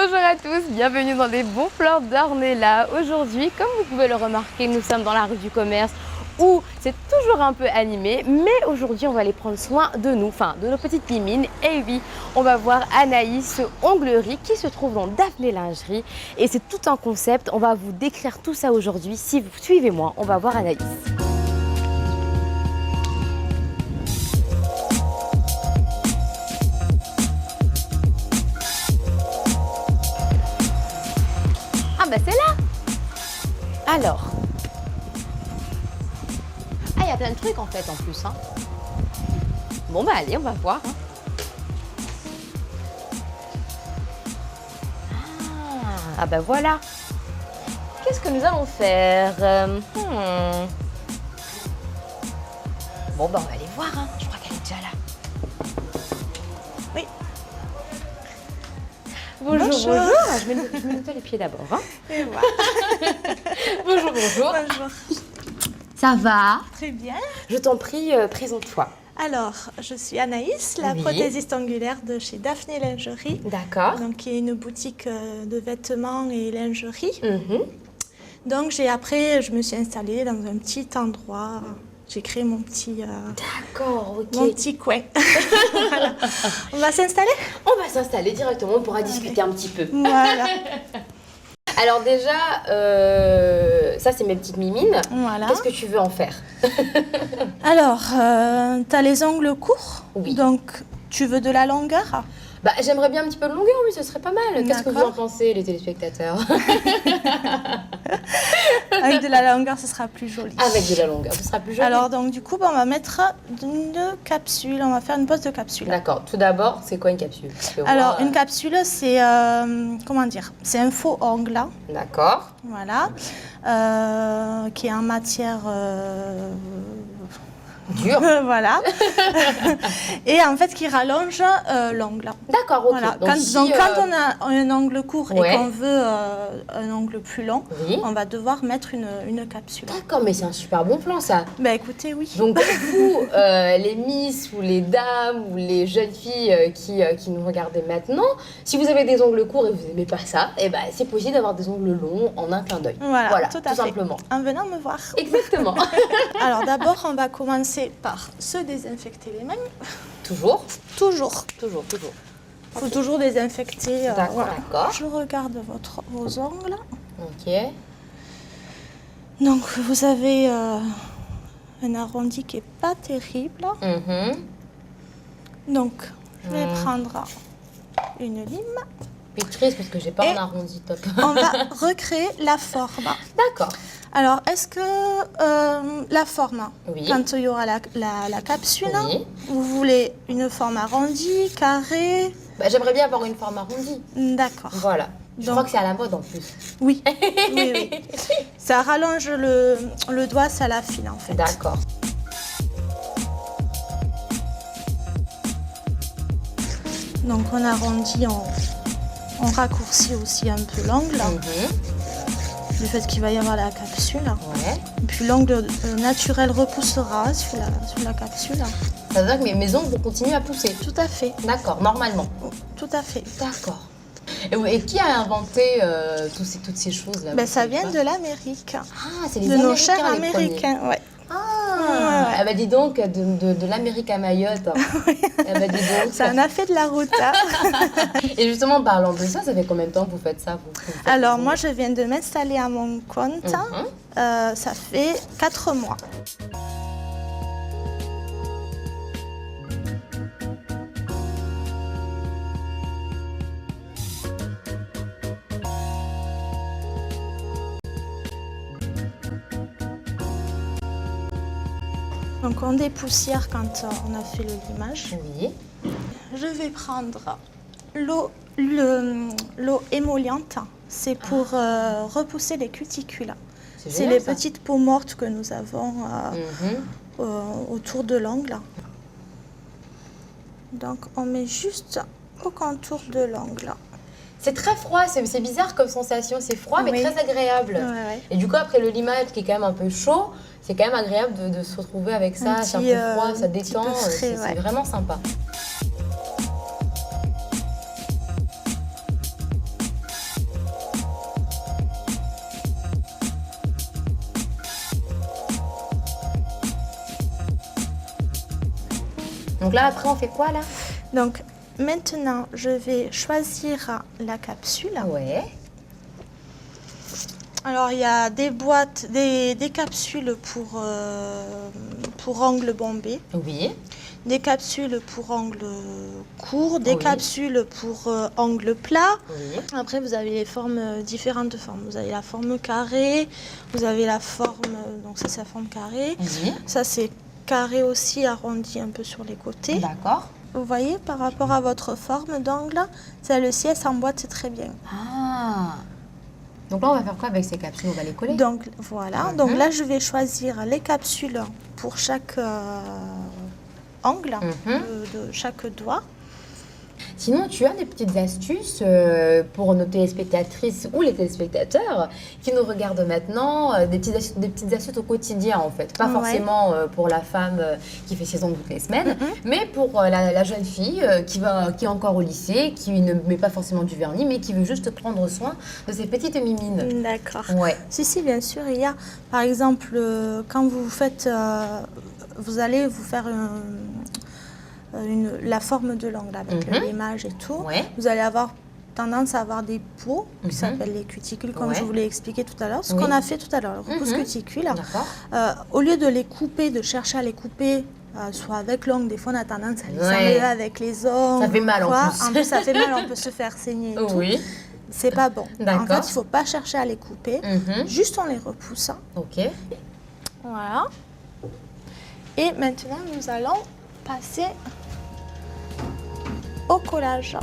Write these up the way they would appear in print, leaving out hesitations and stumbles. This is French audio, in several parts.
Bonjour à tous, bienvenue dans les bons plans d'Ornella. Aujourd'hui, comme vous pouvez le remarquer, nous sommes dans la rue du commerce où c'est toujours un peu animé, mais aujourd'hui on va aller prendre soin de nous, enfin de nos petites mimines. Et oui, on va voir Anaïs Onglerie qui se trouve dans Daphné Lingerie et c'est tout un concept. On va vous décrire tout ça aujourd'hui. Si vous suivez-moi, on va voir Anaïs. Ah bah c'est là. Alors. Ah, il y a plein de trucs en fait en plus. Hein. Bon bah allez, on va voir. Hein. Ah bah voilà. Qu'est-ce que nous allons faire? Bon bah on va aller voir. Hein. Je crois qu'elle est déjà là. Oui. Bonjour, bonjour. Je mets les pieds d'abord. Hein. Et voilà. Bonjour, bonjour. Bonjour. Ça va? Très bien. Je t'en prie, présente-toi. Alors, je suis Anaïs, la prothésiste angulaire de chez Daphné Lingerie. D'accord. Donc, qui est une boutique de vêtements et lingerie. Donc, je me suis installée dans un petit endroit. J'ai créé mon petit, D'accord, ok. mon petit coin. Voilà. On va s'installer? On va s'installer directement, on pourra discuter un petit peu. Voilà. Alors déjà, ça c'est mes petites mimines. Voilà. Qu'est-ce que tu veux en faire? Alors, tu as les ongles courts. Oui. Donc, tu veux de la longueur? Bah, j'aimerais bien un petit peu de longueur, oui, ce serait pas mal. Qu'est-ce que vous en pensez, les téléspectateurs? Avec de la longueur, ce sera plus joli. Avec de la longueur, ce sera plus joli. Alors, donc, du coup, on va mettre une capsule. On va faire une pose de capsule. D'accord. Tout d'abord, c'est quoi une capsule? Alors, une capsule, c'est, comment dire, c'est un faux ongle. D'accord. Voilà. Qui est en matière... Dur. Voilà. Et en fait, qui rallonge l'ongle. D'accord, ok. Voilà. Donc, quand on a un ongle court et qu'on veut un ongle plus long, oui, on va devoir mettre une capsule. D'accord, mais c'est un super bon plan, ça. Ben écoutez, oui. Donc vous, les miss ou les dames ou les jeunes filles qui nous regardez maintenant, si vous avez des ongles courts et vous n'aimez pas ça, eh ben, c'est possible d'avoir des ongles longs en un clin d'œil. Voilà, tout simplement. En venant me voir. Exactement. Alors d'abord, on va commencer par se désinfecter les mains. Toujours? Toujours. Toujours. Il faut toujours désinfecter. D'accord, voilà. d'accord. Je regarde vos ongles. Ok. Donc vous avez un arrondi qui n'est pas terrible. Donc je vais prendre une lime. Je suis triste parce que j'ai pas un arrondi top. On va recréer la forme. D'accord. Alors, est-ce que la forme, oui, quand il y aura la capsule, oui, vous voulez une forme arrondie, carrée? Bah, j'aimerais bien avoir une forme arrondie. D'accord. Voilà. Je crois que c'est à la mode en plus. Oui, oui. Ça rallonge le doigt, ça l'affine en fait. D'accord. Donc on arrondit, on raccourcit aussi un peu l'ongle. Du fait qu'il va y avoir la capsule. Ouais. Et puis l'ongle naturel repoussera sur la capsule. Ça veut dire que mes ongles vont continuer à pousser? Tout à fait. D'accord, normalement. Tout à fait. D'accord. Et qui a inventé toutes ces choses-là? Ben, ça vient de l'Amérique. Ah, c'est les de Américains, nos chers les Américains, ouais. Ah, ouais. Bah dis donc, de l'Amérique à Mayotte. Bah dis donc. Ça en a fait de la route. Hein. Et justement, parlant de ça, ça fait combien de temps que vous faites ça vous Alors, moi, je viens de m'installer à mon compte. Ça fait 4 mois. Donc on dépoussière quand on a fait le limage. Oui. Je vais prendre l'eau émolliente. C'est pour repousser les cuticules. C'est les petites peaux mortes que nous avons autour de l'ongle. Donc on met juste au contour de l'ongle. C'est très froid, c'est bizarre comme sensation, c'est froid mais très agréable. Ouais. Et du coup après le limage qui est quand même un peu chaud, c'est quand même agréable de se retrouver avec ça, c'est un peu froid, ça détend, c'est vraiment sympa. Donc là, après, on fait quoi là? Donc maintenant, je vais choisir la capsule. Ouais. Alors il y a des boîtes, des capsules pour ongles bombés, Oui. des capsules pour ongles courts, des Oui. capsules pour ongles plats. Oui. Après, vous avez les formes, différentes formes. Vous avez la forme carrée, vous avez la forme, donc ça c'est la forme carrée. Oui. Ça c'est carré aussi, arrondi un peu sur les côtés. D'accord. Vous voyez, par rapport à votre forme d'ongle, celle-ci elle s'emboîte très bien. Ah. Donc là, on va faire quoi avec ces capsules? On va les coller? Donc voilà, donc là je vais choisir les capsules pour chaque angle de chaque doigt. Sinon, tu as des petites astuces pour nos téléspectatrices ou les téléspectateurs qui nous regardent maintenant, des petites astuces au quotidien en fait. Pas Ouais. forcément pour la femme qui fait ses ongles toutes les semaines, mais pour la jeune fille qui est encore au lycée, qui ne met pas forcément du vernis, mais qui veut juste prendre soin de ses petites mimines. D'accord. Ouais. Si, bien sûr, il y a, par exemple, quand vous faites, vous allez vous faire la forme de l'ongle avec l'image et tout. Ouais. Vous allez avoir tendance à avoir des peaux qui Mhm. s'appellent les cuticules, comme Ouais. je vous l'ai expliqué tout à l'heure. Ce Oui. qu'on a fait tout à l'heure, le repousse cuticule. D'accord. Au lieu de les couper, de chercher à les couper, soit avec l'ongle, des fois on a tendance à les Ouais. enlever avec les ongles. Ça fait mal en quoi. plus. En plus, ça fait mal, on peut se faire saigner et tout. Oui. C'est pas bon. En D'accord. fait, il ne faut pas chercher à les couper. Juste on les repousse. Ok. Voilà. Et maintenant, nous allons passer au collage.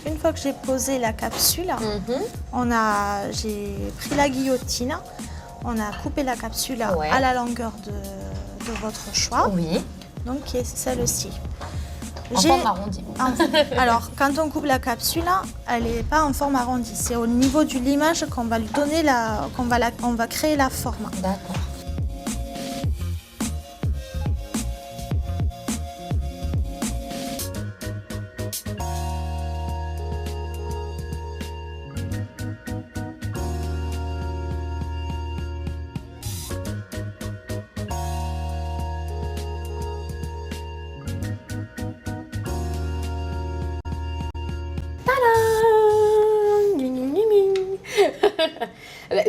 Une fois que j'ai posé la capsule, j'ai pris la guillotine, on a coupé la capsule Ouais. à la longueur de votre choix, Oui. donc qui est celle-ci. En forme arrondie. Alors, quand on coupe la capsule, elle n'est pas en forme arrondie, c'est au niveau du limage qu'on va lui donner on va créer la forme. D'accord.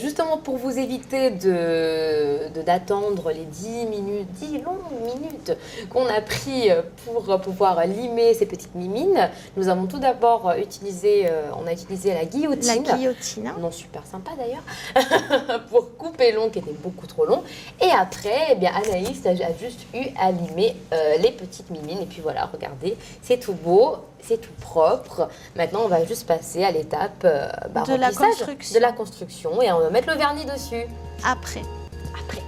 Justement pour vous éviter d'attendre les 10 longues minutes qu'on a pris pour pouvoir limer ces petites mimines, nous avons tout d'abord utilisé la guillotine. La guillotine. Non, super sympa d'ailleurs, pour couper l'ongle qui était beaucoup trop long. Et après, eh bien, Anaïs a juste eu à limer les petites mimines. Et puis voilà, regardez, c'est tout beau, c'est tout propre. Maintenant, on va juste passer à l'étape De la construction. de la construction. Et on va mettre le vernis dessus. Après. Après.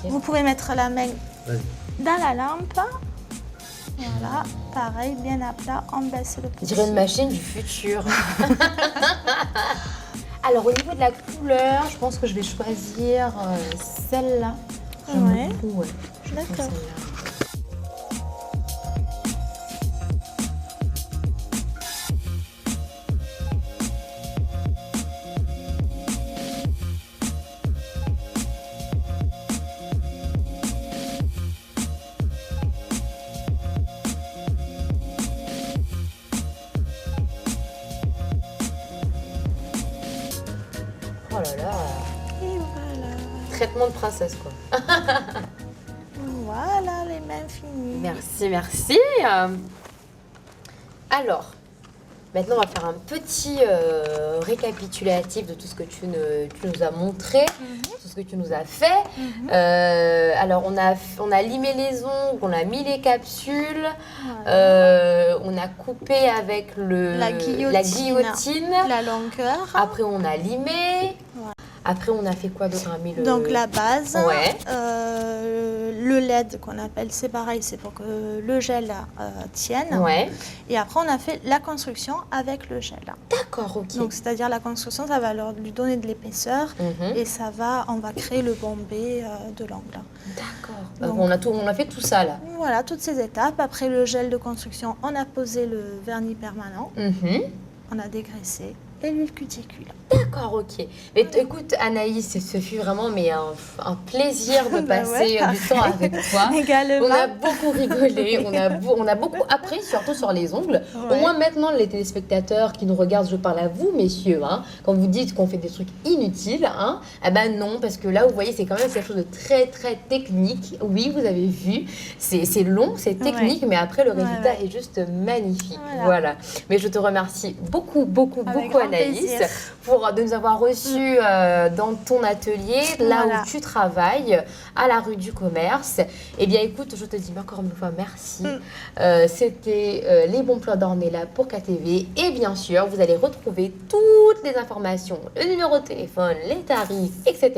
Vous pouvez mettre la main dans la lampe. Voilà, pareil, bien à plat, on baisse le On petit. dirait une machine du futur. Alors, au niveau de la couleur, je pense que je vais choisir celle-là. J'aime Ouais. beaucoup, ouais. Je prends D'accord. celle-là. Oh là là, Et voilà. traitement de princesse quoi. Voilà les mains finies. Merci, merci. Alors, maintenant on va faire un petit récapitulatif de tout ce que tu nous as montré, tout ce que tu nous as fait. Alors on a limé les ongles, on a mis les capsules, on a coupé avec La guillotine. La longueur. Après on a limé. Voilà. Après on a fait quoi d'autre? On a mis le... Donc la base. Ouais. le LED qu'on appelle, c'est pareil, c'est pour que le gel tienne. Ouais. Et après, on a fait la construction avec le gel. D'accord, ok. Donc, c'est-à-dire la construction, ça va lui donner de l'épaisseur et on va créer le bombé de l'angle. D'accord. Donc, On a fait tout ça là. Voilà, toutes ces étapes. Après le gel de construction, on a posé le vernis permanent, on a dégraissé et l'huile cuticule. D'accord, ok. Mais écoute, Anaïs, ce fut vraiment un plaisir de passer du temps avec toi. Également. On a beaucoup rigolé, on a beaucoup appris, surtout sur les ongles. Ouais. Au moins maintenant, les téléspectateurs qui nous regardent, je parle à vous, messieurs, hein, quand vous dites qu'on fait des trucs inutiles, hein, eh ben non, parce que là, vous voyez, c'est quand même quelque chose de très, très technique. Oui, vous avez vu, c'est long, c'est technique, mais après, le résultat est juste magnifique. Voilà. Mais je te remercie beaucoup, Anaïs, de nous avoir reçus dans ton atelier, là où tu travailles, à la rue du Commerce. Eh bien, écoute, je te dis encore une fois merci. C'était les bons plans d'Ornella pour KTV. Et bien sûr, vous allez retrouver toutes les informations, le numéro de téléphone, les tarifs, etc.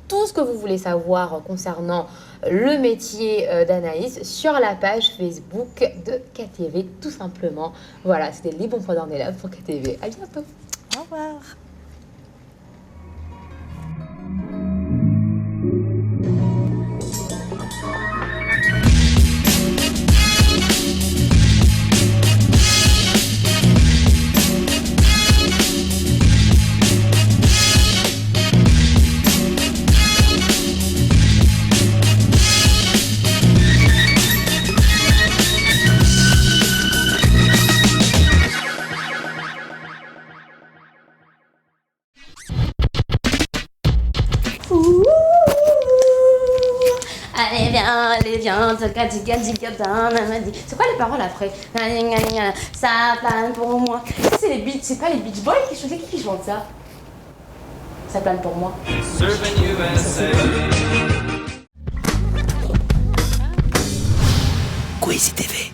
Tout ce que vous voulez savoir concernant le métier d'Anaïs sur la page Facebook de KTV, tout simplement. Voilà, c'était les bons plans d'Ornella pour KTV. À bientôt. Au revoir. Allez, viens, c'est quoi les paroles après? Ça plane pour moi. C'est les beats, c'est pas les Beach Boys qui chantent, qui chante ça? Ça plane pour moi. Surfing USA. Quizy TV.